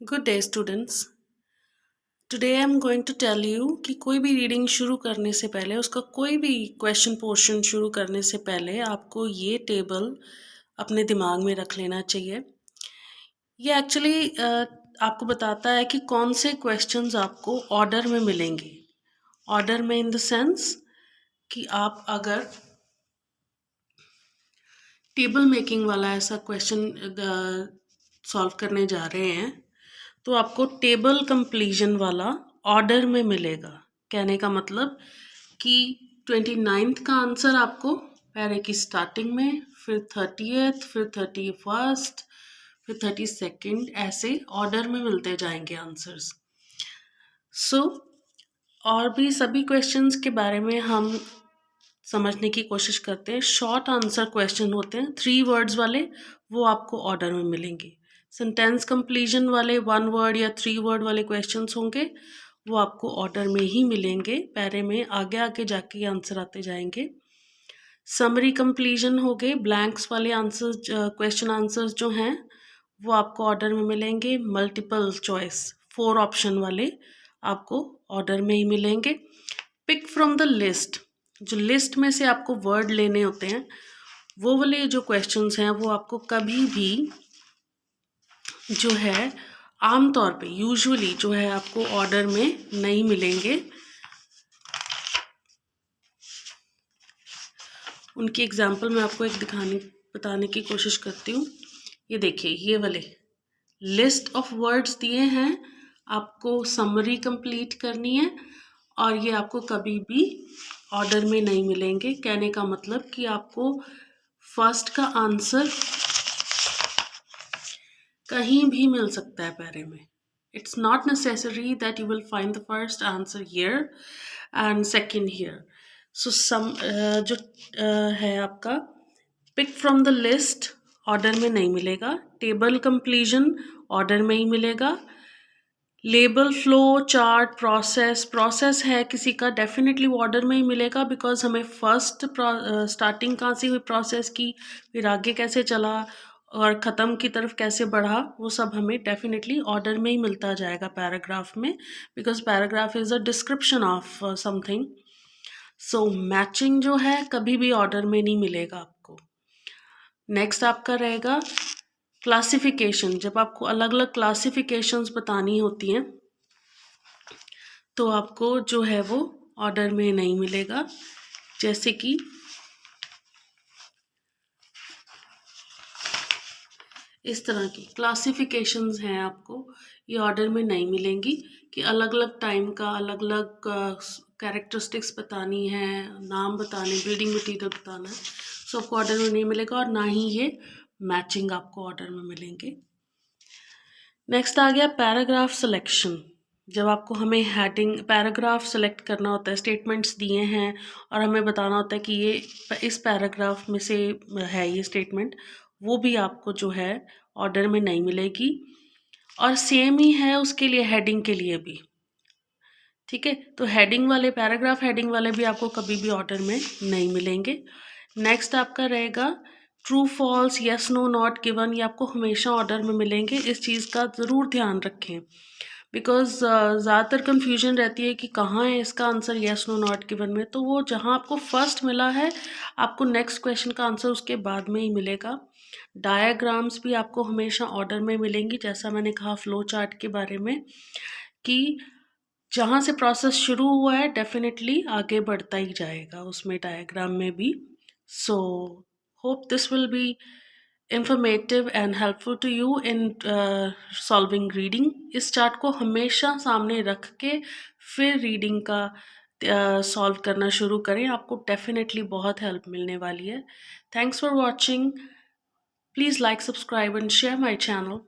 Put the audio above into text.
Good day students. Today I am going to tell you कि कोई भी reading शुरू करने से पहले, उसका कोई भी क्वेश्चन पोर्शन शुरू करने से पहले आपको ये टेबल अपने दिमाग में रख लेना चाहिए। ये एक्चुअली आपको बताता है कि कौन से क्वेश्चंस आपको ऑर्डर में मिलेंगे। ऑर्डर में इन द सेंस कि आप अगर टेबल मेकिंग वाला ऐसा क्वेश्चन सॉल्व करने जा रहे हैं तो आपको टेबल कंप्लीशन वाला ऑर्डर में मिलेगा। कहने का मतलब कि 29th का आंसर आपको पैरे की स्टार्टिंग में, फिर 30th, फिर 31st, फिर 32nd, ऐसे ऑर्डर में मिलते जाएंगे आंसर्स। सो और भी सभी क्वेश्चंस के बारे में हम समझने की कोशिश करते हैं। शॉर्ट आंसर क्वेश्चन होते हैं 3 वर्ड्स वाले, वो आपको ऑर्डर में मिलेंगे। सेंटेंस कंप्लीशन वाले 1 वर्ड या 3 वर्ड वाले क्वेश्चंस होंगे, वो आपको ऑर्डर में ही मिलेंगे। पैरे में आगे आगे जाके आंसर आते जाएंगे। समरी कंप्लीशन हो गए, ब्लैंक्स वाले आंसर्स, क्वेश्चन आंसर्स जो हैं वो आपको ऑर्डर में मिलेंगे। मल्टीपल चॉइस 4 ऑप्शन वाले आपको ऑर्डर में ही मिलेंगे। पिक फ्रॉम द लिस्ट, जो लिस्ट में से आपको वर्ड लेने होते हैं, वो वाले जो क्वेश्चंस हैं वो आपको कभी भी जो है आमतौर पे यूजुअली जो है आपको ऑर्डर में नहीं मिलेंगे। उनकी एग्जांपल मैं आपको एक बताने की कोशिश करती हूँ। ये देखिए, ये वाले लिस्ट ऑफ वर्ड्स दिए हैं, आपको समरी कंप्लीट करनी है और ये आपको कभी भी ऑर्डर में नहीं मिलेंगे। कहने का मतलब कि आपको फर्स्ट का आंसर कहीं भी मिल सकता है पैरे में। It's not necessary that you will find the first answer here and second here. So जो है आपका pick from the list order में नहीं मिलेगा। टेबल कंप्लीशन ऑर्डर में ही मिलेगा। लेबल, फ्लो चार्ट, प्रोसेस है किसी का, डेफिनेटली ऑर्डर में ही मिलेगा, बिकॉज हमें फर्स्ट स्टार्टिंग कहाँ से हुई प्रोसेस की, फिर आगे कैसे चला और ख़त्म की तरफ कैसे बढ़ा, वो सब हमें डेफिनेटली ऑर्डर में ही मिलता जाएगा पैराग्राफ में, because paragraph is a description of something. So matching जो है कभी भी ऑर्डर में नहीं मिलेगा आपको। नेक्स्ट आपका रहेगा क्लासिफिकेशन। जब आपको अलग अलग क्लासिफिकेशंस बतानी होती हैं तो आपको जो है वो ऑर्डर में नहीं मिलेगा। जैसे कि इस तरह की क्लासिफिकेशंस हैं, आपको ये ऑर्डर में नहीं मिलेंगी कि अलग अलग टाइम का अलग अलग कैरेक्टरिस्टिक्स बतानी है, नाम बताने, बिल्डिंग मटीरियल बताना है, सो आपको ऑर्डर में नहीं मिलेगा और ना ही ये मैचिंग आपको ऑर्डर में मिलेंगे। नेक्स्ट आ गया पैराग्राफ सिलेक्शन। जब आपको हमें हेडिंग पैराग्राफ सेलेक्ट करना होता है, स्टेटमेंट्स दिए हैं और हमें बताना होता है कि ये इस पैराग्राफ में से है ये स्टेटमेंट, वो भी आपको जो है ऑर्डर में नहीं मिलेगी। और सेम ही है उसके लिए हेडिंग के लिए भी, ठीक है। तो हेडिंग वाले, पैराग्राफ हेडिंग वाले भी आपको कभी भी ऑर्डर में नहीं मिलेंगे। नेक्स्ट आपका रहेगा true false, yes no not given, ये आपको हमेशा ऑर्डर में मिलेंगे। इस चीज़ का ज़रूर ध्यान रखें, बिकॉज ज़्यादातर कन्फ्यूजन रहती है कि कहाँ है इसका answer yes no not given में। तो वो जहाँ आपको फर्स्ट मिला है, आपको नेक्स्ट क्वेश्चन का आंसर उसके बाद में ही मिलेगा। डायाग्राम्स भी आपको हमेशा ऑर्डर में मिलेंगी, जैसा मैंने कहा फ्लो चार्ट के बारे में, कि जहाँ से प्रोसेस शुरू हुआ है डेफिनेटली आगे बढ़ता ही जाएगा उसमें, डायग्राम में भी। So hope this will be informative and helpful to you in solving reading। इस चार्ट को हमेशा सामने रख के फिर रीडिंग का सॉल्व करना शुरू करें, आपको डेफिनेटली बहुत हेल्प मिलने वाली है। Thanks for watching. Please like, subscribe and share my channel.